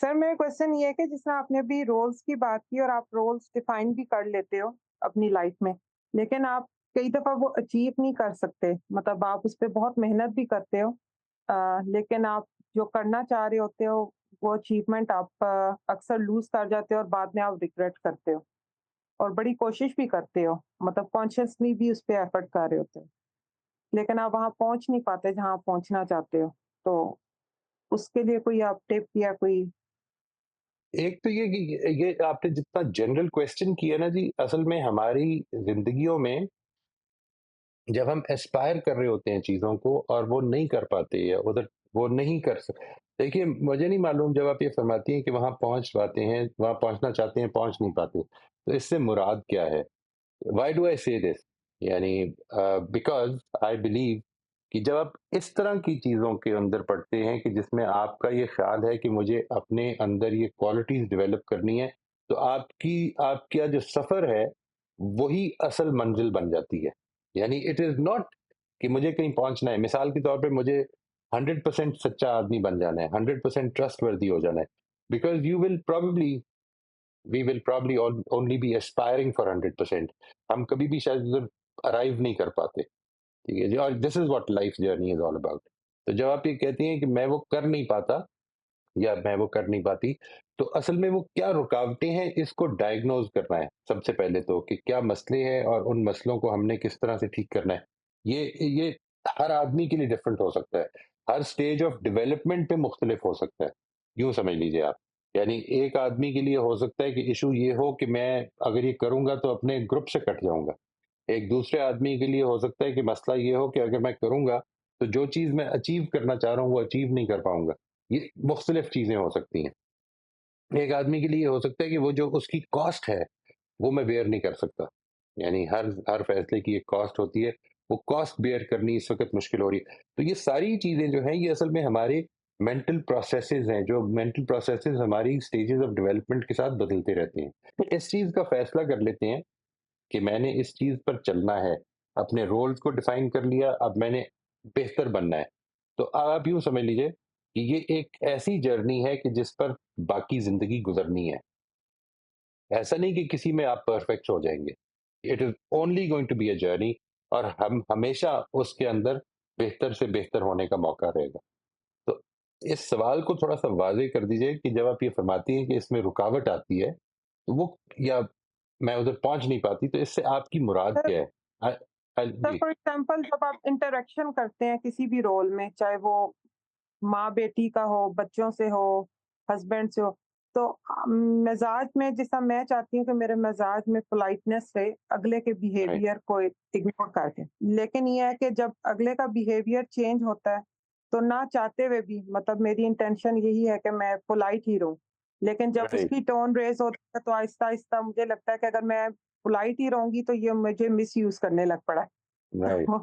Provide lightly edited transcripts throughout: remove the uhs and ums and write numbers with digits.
Sir मेरा question ये है कि जिस तरह आपने अभी रोल्स की बात की और आप रोल्स डिफाइन भी कर लेते हो अपनी लाइफ में, लेकिन आप कई दफ़ा वो अचीव नहीं कर सकते। मतलब आप उस पे बहुत मेहनत भी करते हो, लेकिन आप जो करना चाह रहे होते हो, वो अचीवमेंट आप अक्सर लूज़ कर जाते हो और बाद में आप रिग्रेट करते हो और बड़ी कोशिश भी करते हो, मतलब कॉन्शियसली भी उस पे एफर्ट कर रहे होते हो। लेकिन आप वहाँ पहुँच नहीं पाते जहाँ आप पहुँचना चाहते हो। तो उसके लिए कोई आप टिप या कोई। एक तो ये कि ये आपने जितना जनरल क्वेश्चन किया ना जी, असल में हमारी ज़िंदगियों में जब हम एस्पायर कर रहे होते हैं चीज़ों को और वो नहीं कर पाते या उधर वो नहीं कर सक देखिए, मुझे नहीं मालूम जब आप ये फरमाती हैं कि वहाँ पहुँच पाते हैं, वहाँ पहुँचना चाहते हैं, पहुँच नहीं पाते, तो इससे मुराद क्या है? व्हाई डू आई से दिस? यानी बिकॉज़ आई बिलीव कि जब आप इस तरह की चीज़ों के अंदर पड़ते हैं कि जिसमें आपका ये ख़्याल है कि मुझे अपने अंदर ये क्वालिटीज़ डेवलप करनी है, तो आपकी आपका जो सफ़र है, वही असल मंज़िल बन जाती है। यानी इट इज़ नॉट कि मुझे कहीं पहुँचना है, मिसाल के तौर पे मुझे 100% सच्चा आदमी बन जाना है, 100% ट्रस्टवर्दी हो जाना है, because we will probably only be aspiring for 100%। हम कभी भी शायद उधर अराइव नहीं कर पाते। ठीक है जी, और this is what life journey is all about. तो जब आप ये कहती हैं कि मैं वो कर नहीं पाता या मैं वो कर नहीं पाती, तो असल में वो क्या रुकावटें हैं, इसको डायग्नोज करना है सबसे पहले, तो कि क्या मसले हैं और उन मसलों को हमने किस तरह से ठीक करना है। ये हर आदमी के लिए डिफरेंट हो सकता है, हर स्टेज ऑफ डेवलपमेंट पे मुख्तलिफ हो सकता है। यूं समझ लीजिए आप, यानी एक आदमी के लिए हो सकता है कि इशू ये हो कि मैं अगर ये करूंगा तो अपने ग्रुप से कट जाऊंगा। एक दूसरे आदमी के लिए हो सकता है कि मसला ये हो कि अगर मैं करूंगा तो जो चीज़ मैं अचीव करना चाह रहा हूँ वो अचीव नहीं कर पाऊंगा। ये मुख्तलिफ चीज़ें हो सकती हैं। एक आदमी के लिए हो सकता है कि वो जो उसकी कॉस्ट है वो मैं बेयर नहीं कर सकता। यानी हर हर फैसले की एक कॉस्ट होती है, वो कॉस्ट बेयर करनी इस वक्त मुश्किल हो रही है। तो ये सारी चीज़ें जो हैं ये असल में हमारे मेंटल प्रोसेसेस हैं, जो मेंटल प्रोसेसेस हमारी स्टेजेस ऑफ डेवलपमेंट के साथ बदलते रहते हैं। तो इस चीज़ का फैसला कर लेते हैं कि मैंने इस चीज़ पर चलना है, अपने रोल्स को डिफाइन कर लिया, अब मैंने बेहतर बनना है। तो आप यूँ समझ लीजिए कि ये एक ऐसी जर्नी है कि जिस पर बाकी ज़िंदगी गुज़रनी है। ऐसा नहीं कि किसी में आप परफेक्ट हो जाएँगे। It is only going to be a journey, और हम हमेशा उसके अंदर बेहतर से बेहतर होने का मौका रहेगा। तो इस सवाल को थोड़ा-सा वाज़ेह कर दीजिए कि जब आप ये फरमाती हैं कि इसमें रुकावट आती है, तो वो या मैं उधर पहुँच नहीं पाती, तो इससे आपकी मुराद सर क्या है? अ सर जी, फॉर एग्जांपल जब आप इंटरेक्शन करते हैं किसी भी रोल में, चाहे वो माँ-बेटी का हो, बच्चों से हो, हस्बैंड से हो, तो मिज़ाज में जैसा मैं चाहती हूँ कि मेरे मिज़ाज में पोलाइटनेस रहे, अगले के राइट, बिहेवियर को इग्नोर करके। लेकिन ये है कि जब अगले का बिहेवियर चेंज होता है, तो ना चाहते हुए भी, मतलब मेरी इंटेंशन यही है कि मैं पोलाइट ही रहूँ। लेकिन जब राइट, उसकी टोन रेज़ होती है, तो आहिस्ता-आहिस्ता मुझे लगता है कि अगर मैं पोलाइट ही रहूँगी, तो ये मुझे मिसयूज़ करने लग पड़ा है। राइट। तो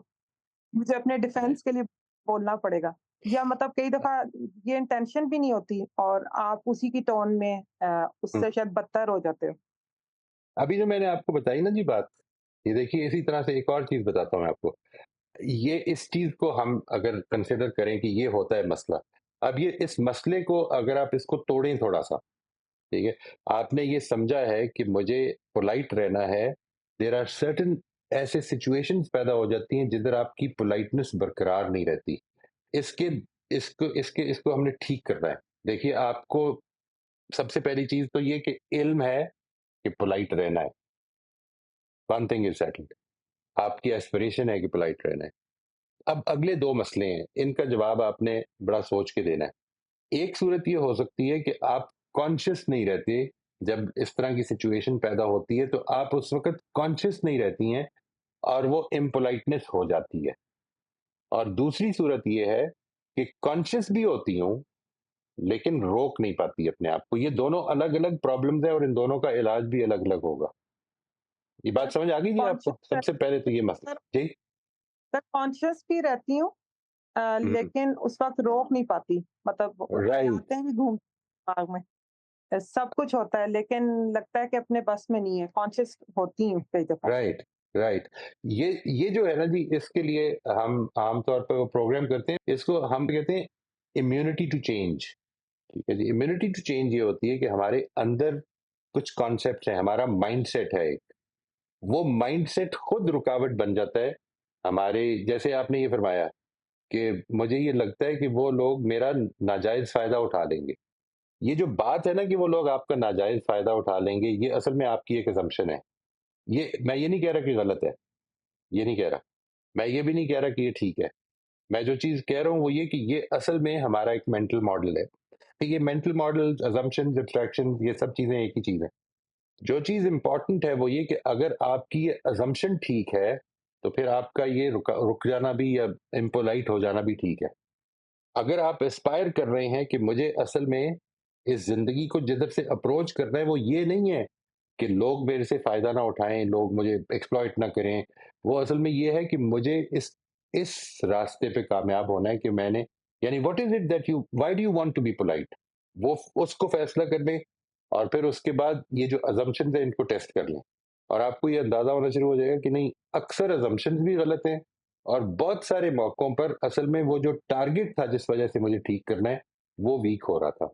मुझे अपने राइट। डिफेंस के लिए बोलना पड़ेगा, या मतलब कई दफ़ा ये इंटेंशन भी नहीं होती और आप उसी की टोन में हुँ, उससे शायद बदतर हो जाते हो। अभी जो मैंने आपको बताई ना जी बात, ये देखिए इसी तरह से एक और चीज़ बताता हूँ मैं आपको। ये इस चीज़ को हम अगर कंसिडर करें कि ये होता है मसला। अब ये इस मसले को अगर आप इसको तोड़ें थोड़ा-सा, ठीक है? आपने ये समझा है कि मुझे पोलाइट रहना है, देयर आर सर्टेन ऐसे सिचुएशंस पैदा हो जाती हैं जिधर आपकी पोलाइटनेस बरकरार नहीं रहती। इसके इसको हमने ठीक करना है। देखिए, आपको सबसे पहली चीज़ तो ये कि इल्म है कि पोलाइट रहना है। One thing is settled. आपकी एस्पिरेशन है कि पोलाइट रहना है। अब अगले 2 मसले हैं, इनका जवाब आपने बड़ा सोच के देना है। एक सूरत ये हो सकती है कि आप कॉन्शियस नहीं रहते, जब इस तरह की सिचुएशन पैदा होती है, तो आप उस वक़्त कॉन्शियस नहीं रहती हैं और वो इम्पोलाइटनेस हो जाती है। और दूसरी सूरत ये है कि कॉन्शियस भी होती हूँ, लेकिन रोक नहीं पाती अपने आप को। ये दोनों अलग-अलग प्रॉब्लम्स हैं और इन दोनों का इलाज भी अलग-अलग होगा। ये बात सर समझ आ गई जी आपको? कॉन्शियस सबसे पहले तो ये मसला सर जी। सर कॉन्शियस भी रहती हूँ, हुँ, लेकिन उस वक़्त रोक नहीं पाती। मतलब राइट, ख़यालातें भी घूमती दिमाग में। सब कुछ होता है, लेकिन लगता है कि अपने बस में नहीं है। कॉन्शियस होती हूँ कई दफ़ा। Right, right. ये जो है ना जी, इसके लिए हम आम तौर पे वो प्रोग्राम करते हैं, इसको हम कहते हैं इम्यूनिटी टू चेंज। ठीक है जी। इम्यूनिटी टू चेंज ये होती है कि हमारे अंदर कुछ कॉन्सेप्ट्स हैं, हमारा माइंडसेट है एक, वो माइंडसेट खुद रुकावट बन जाता है हमारे, जैसे आपने ये फरमाया कि मुझे ये लगता है कि वो लोग मेरा नाजायज़ फ़ायदा उठा लेंगे। ये जो बात है ना कि वो लोग आपका नाजायज़ फ़ायदा उठा लेंगे, ये असल में आपकी एक असम्पशन है। ये मैं ये नहीं कह रहा कि गलत है, ये नहीं कह रहा। मैं ये भी नहीं कह रहा कि ये ठीक है। मैं जो चीज़ कह रहा हूँ वो ये कि ये असल में हमारा एक मेंटल मॉडल है। तो ये मेंटल मॉडल, असम्पशन्स, एब्स्ट्रैक्शंस, ये सब चीज़ें एक ही चीज़ है। जो चीज़ इम्पोर्टेंट है वो ये कि अगर आपकी ये असम्पशन ठीक है, तो फिर आपका ये रुक जाना भी या इम्पोलाइट हो जाना भी ठीक है। अगर आप एस्पायर कर रहे हैं कि मुझे असल में इस ज़िंदगी को जिधर से अप्रोच करना है वो ये नहीं है कि लोग मेरे से फ़ायदा ना उठाएँ, लोग मुझे एक्सप्लॉइट ना करें। वो असल में ये है कि मुझे इस रास्ते पे कामयाब होना है कि मैंने, यानी what is it that you why do you want to be polite? वो उसको फ़ैसला कर लें और फिर उसके बाद ये जो असम्पशन्स हैं इनको टेस्ट कर लें। और आपको ये अंदाज़ा होना शुरू हो जाएगा कि नहीं, अक्सर असम्पशन्स भी गलत हैं और बहुत सारे मौकों पर असल में वो जो टारगेट था जिस वजह से मुझे ठीक करना है, वो वीक हो रहा था।